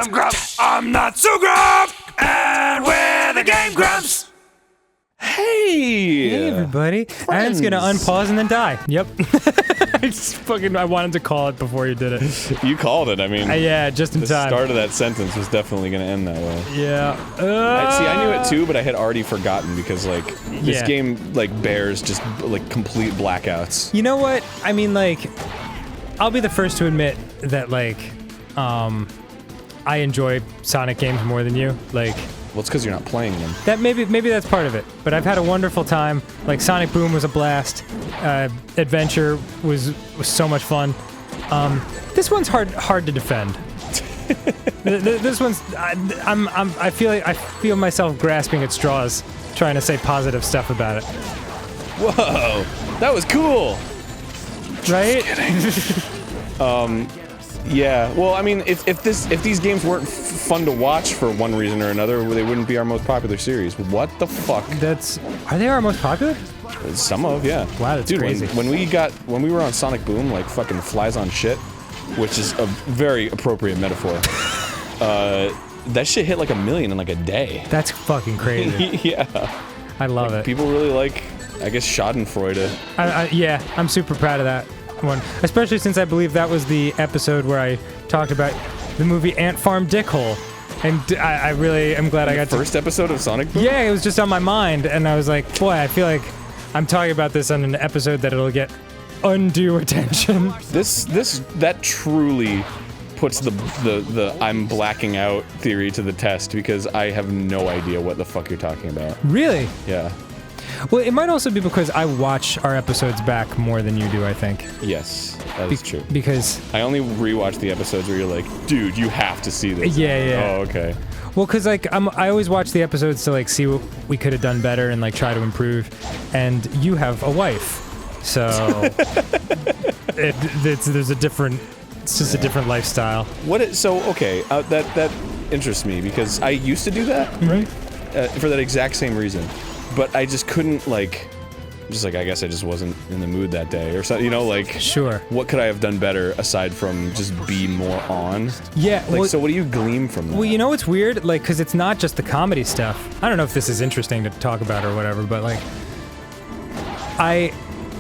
I'm Grumps. I'm not so Grump. And we're the Game Grumps. Hey everybody. And it's gonna unpause and then die. Yep. I wanted to call it before you did it. You called it, I mean. Yeah, just in the time. The start of that sentence was definitely gonna end that way. Yeah. I knew it too, but I had already forgotten because, like, this game, like, bears just, like, complete blackouts. You know what? I mean, like, I'll be the first to admit that, like, I enjoy Sonic games more than you. Like, well, it's because you're not playing them. That maybe that's part of it. But I've had a wonderful time. Like, Sonic Boom was a blast. Adventure was so much fun. This one's hard to defend. This one's I feel myself grasping at straws, trying to say positive stuff about it. Whoa, that was cool. Right? Just kidding. Yeah. Well, I mean, if these games weren't fun to watch for one reason or another, they wouldn't be our most popular series. What the fuck? Are they our most popular? Some of, yeah. Wow, that's crazy. When we were on Sonic Boom, like fucking flies on shit, which is a very appropriate metaphor. That shit hit like 1 million in like a day. That's fucking crazy. Yeah. I love it. People really like, I guess, Schadenfreude. Yeah, I'm super proud of that one, especially since I believe that was the episode where I talked about the movie Ant Farm Dickhole, and I really am glad I got the first episode of Sonic Boom? Yeah, it was just on my mind, and I was like, boy, I feel like I'm talking about this on an episode that it'll get undue attention. That truly puts the I'm blacking out theory to the test, because I have no idea what the fuck you're talking about. Really? Yeah. Well, it might also be because I watch our episodes back more than you do, I think. Yes, that is true. Because I only rewatch the episodes where you're like, dude, you have to see this. Yeah. Oh, okay. Well, because, like, I always watch the episodes to, like, see what we could have done better and, like, try to improve. And you have a wife. So, there's a different, it's just a different lifestyle. That interests me, because I used to do that, right? For that exact same reason. But I just couldn't, like, I guess I just wasn't in the mood that day, or something, you know, like... Sure. What could I have done better, aside from just be more on? Yeah, like, so what do you glean from that? Well, you know what's weird? Like, because it's not just the comedy stuff. I don't know if this is interesting to talk about or whatever, but, like...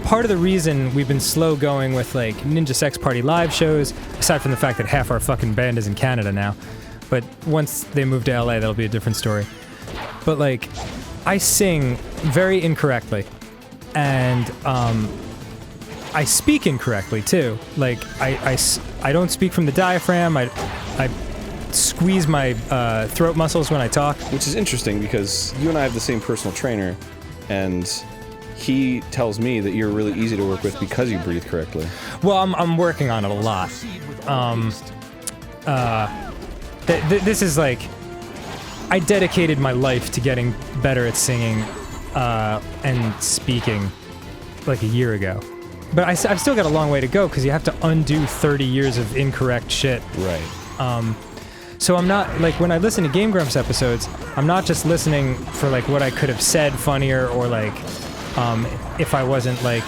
Part of the reason we've been slow going with, like, Ninja Sex Party live shows, aside from the fact that half our fucking band is in Canada now, but once they move to LA, that'll be a different story. But, like... I sing very incorrectly, and I speak incorrectly too. Like I don't speak from the diaphragm. I squeeze my throat muscles when I talk, which is interesting because you and I have the same personal trainer, and he tells me that you're really easy to work with because you breathe correctly. Well, I'm working on it a lot. This is like. I dedicated my life to getting better at singing and speaking like a year ago. But I've still got a long way to go because you have to undo 30 years of incorrect shit. Right. So I'm not, like, when I listen to GameGrumps episodes, I'm not just listening for, like, what I could have said funnier or, like, if I wasn't, like,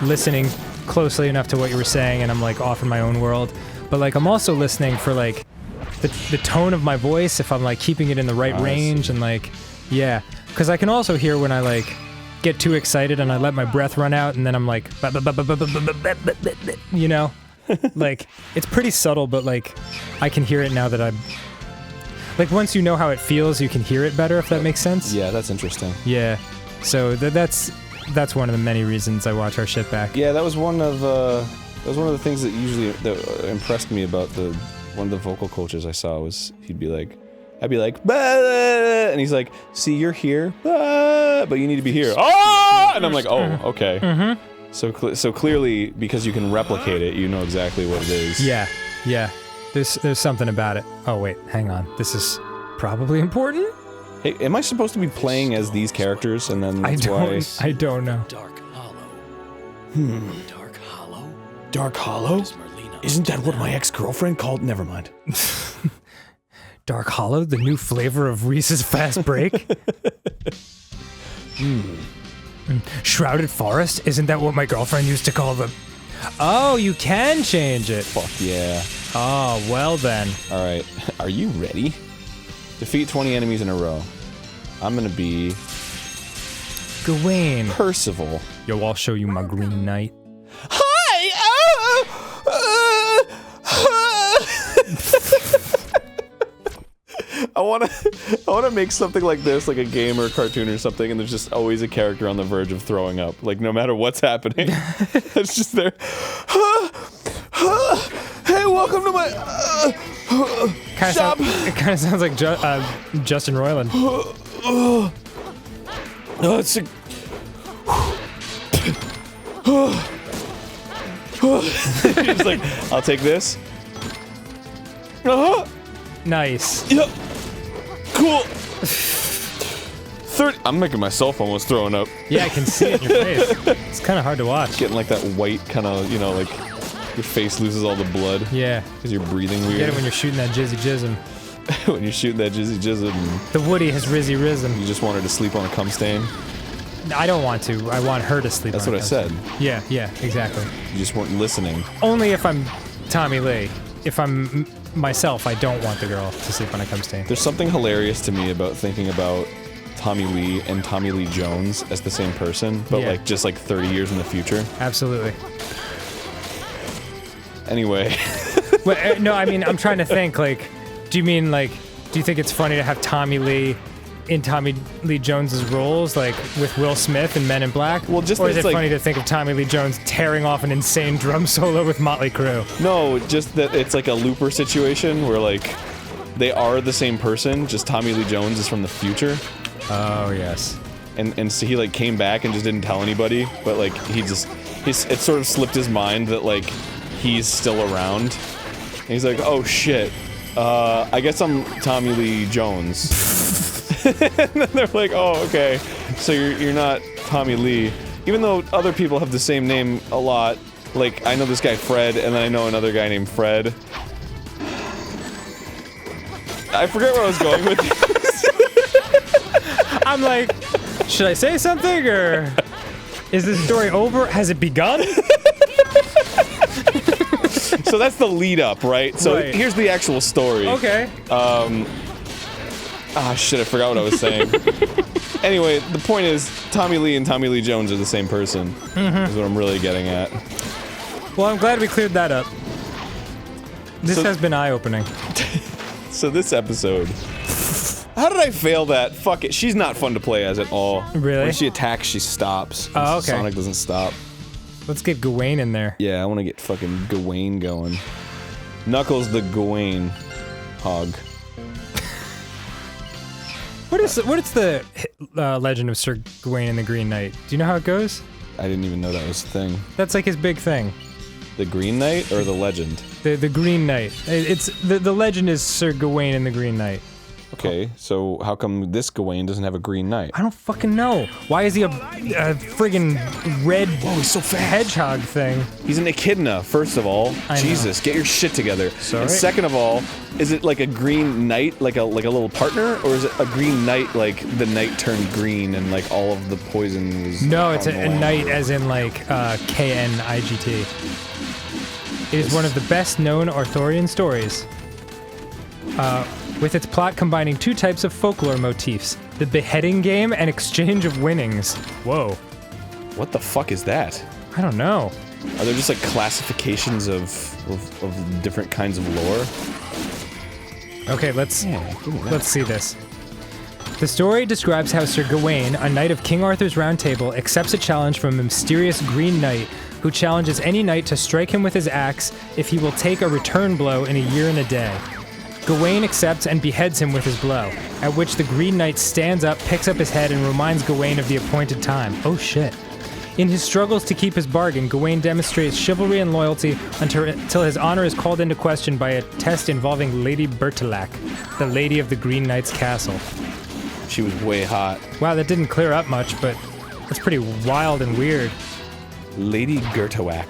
listening closely enough to what you were saying and I'm, like, off in my own world. But, like, I'm also listening for, like, the tone of my voice, if I'm, like, keeping it in the right range, and, like, yeah. Because I can also hear when I, like, get too excited and I let my breath run out, and then I'm like, you know? Like, it's pretty subtle, but, like, I can hear it now that I'm... Like, once you know how it feels, you can hear it better, if that makes sense. Yeah, that's interesting. Yeah. So, that's one of the many reasons I watch our shit back. Yeah, that was one of the things that impressed me about one of the vocal coaches I saw was I'd be like, bah! And he's like, see, you're here, but you need to be here. Oh! And I'm like, oh, okay. Mm-hmm. So clearly, because you can replicate it, you know exactly what it is. Yeah. There's something about it. Oh wait, hang on. This is probably important. Hey, am I supposed to be playing as these characters, and then that's why... I don't know. Dark Hollow. Dark Hollow? Dark Hollow? Isn't that what my ex-girlfriend called? Never mind. Dark Hollow, the new flavor of Reese's Fast Break? Shrouded Forest? Isn't that what my girlfriend used to call them? Oh, you can change it. Fuck yeah. Oh, well then. Alright, are you ready? Defeat 20 enemies in a row. I'm gonna be... Gawain. Percival. Yo, I'll show you my Green Knight. Hi! I wanna make something like this, like a game or a cartoon or something, and there's just always a character on the verge of throwing up. Like, no matter what's happening. It's just there. Hey, welcome to my shop! It kind of sounds like Justin Roiland. Oh, it's a... He's like, I'll take this. Nice. Yep. Cool. 30. I'm making myself almost throwing up. Yeah, I can see it in your face. It's kind of hard to watch. Getting like that white kind of, you know, like your face loses all the blood. Yeah. Because you're breathing weird. You get it when you're shooting that jizzy jism. When you're shooting that jizzy jism. The Woody has rizzy risen. You just want her to sleep on a cum stain. I don't want to. I want her to sleep. That's on what I said. Yeah, yeah, exactly. You just weren't listening. Only if I'm Tommy Lee. If I'm myself, I don't want the girl to sleep on a cum stain. There's something hilarious to me about thinking about Tommy Lee and Tommy Lee Jones as the same person, but Yeah. like just like 30 years in the future. Absolutely. Anyway. Well, no, I mean, I'm trying to think, like, do you mean, like, do you think it's funny to have Tommy Lee in Tommy Lee Jones's roles, like, with Will Smith in Men in Black? Well, just or is it's it like- funny to think of Tommy Lee Jones tearing off an insane drum solo with Motley Crue? No, just that it's like a looper situation where like they are the same person, just Tommy Lee Jones is from the future. Oh, yes. And so he like came back and just didn't tell anybody, but like it sort of slipped his mind that like he's still around. And he's like, oh shit, I guess I'm Tommy Lee Jones. And then they're like, oh okay, so you're not Tommy Lee. Even though other people have the same name a lot, like I know this guy Fred, and then I know another guy named Fred. I forget where I was going with this. I'm like, should I say something, or is this story over? Has it begun? So that's the lead up, right? So Right. here's the actual story. Okay. Ah, shit, I forgot what I was saying. Anyway, the point is, Tommy Lee and Tommy Lee Jones are the same person. Is what I'm really getting at. Well, I'm glad we cleared that up. This So- has been eye-opening. So this episode... How did I fail that? Fuck it, she's not fun to play as at all. Really? When she attacks, she stops. Oh, okay. Sonic doesn't stop. Let's get Gawain in there. Yeah, I want to get fucking Gawain going. Knuckles the Gawain hog. What is the legend of Sir Gawain and the Green Knight? Do you know how it goes? I didn't even know that was a thing. That's like his big thing. The Green Knight or the legend? The Green Knight. It's the legend is Sir Gawain and the Green Knight. Okay, so how come this Gawain doesn't have a Green Knight? I don't fucking know. Why is he a friggin' red he's so fast. hedgehog thing? He's an echidna, first of all. I know. Jesus, get your shit together. Sorry? And second of all, is it like a Green Knight, like a little partner, or is it a Green Knight like the knight turned green and like all of the poison was? No, it's on a the line? knight as in like Knigt. It is one of the best known Arthurian stories. With its plot combining two types of folklore motifs, the beheading game and exchange of winnings. Whoa. What the fuck is that? I don't know. Are there just like classifications of different kinds of lore? Okay, let's give me that. see this. The story describes how Sir Gawain, a knight of King Arthur's Round Table, accepts a challenge from a mysterious Green Knight who challenges any knight to strike him with his axe if he will take a return blow in a year and a day. Gawain accepts and beheads him with his blow, at which the Green Knight stands up, picks up his head, and reminds Gawain of the appointed time. Oh shit. In his struggles to keep his bargain, Gawain demonstrates chivalry and loyalty until his honor is called into question by a test involving Lady Bertilac, the lady of the Green Knight's castle. She was way hot. Wow, that didn't clear up much, but that's pretty wild and weird. Lady Gertowak.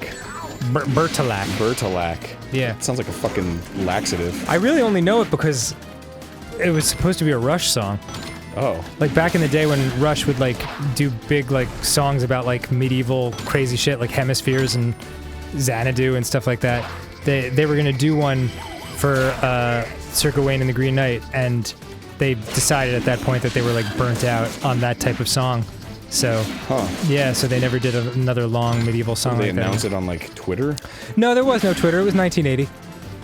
Bertilac. Bertilac. Yeah. Sounds like a fucking laxative. I really only know it because it was supposed to be a Rush song. Oh. Like back in the day when Rush would like do big like songs about like medieval crazy shit like Hemispheres and Xanadu and stuff like that, They were gonna do one for Circa Wayne and the Green Knight, and they decided at that point that they were like burnt out on that type of song. So yeah, so they never did another long medieval song. Did they like announce that. it on like Twitter? No, there was no Twitter. It was 1980,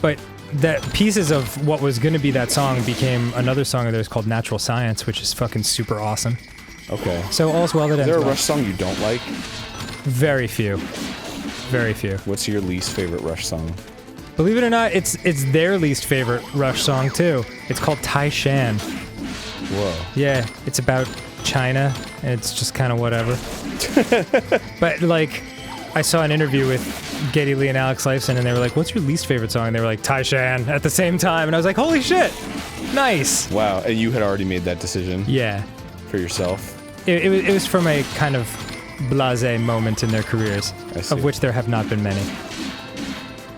but that pieces of what was going to be that song became another song of theirs called Natural Science, which is fucking super awesome. Okay. So all's well that ends Is there a well. Rush song you don't like? Very few. Very few. What's your least favorite Rush song? Believe it or not, it's their least favorite Rush song too. It's called Tai Shan. Whoa. Yeah, it's about China, and it's just kind of whatever. But like, I saw an interview with Geddy Lee and Alex Lifeson, and they were like, "What's your least favorite song?" And they were like, "Tai Shan" at the same time, and I was like, "Holy shit, nice!" Wow, and you had already made that decision Yeah, for yourself? it was from a kind of blasé moment in their careers, I see. of which there have not been many.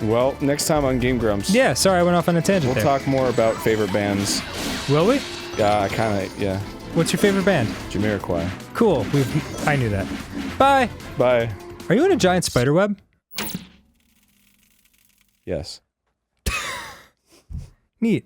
Well, next time on Game Grumps, Yeah, sorry, I went off on a tangent we'll there. talk more about favorite bands. Will we? Yeah. What's your favorite band? Jamiroquai. Cool. I knew that. Bye. Bye. Are you in a giant spider web? Yes. Neat.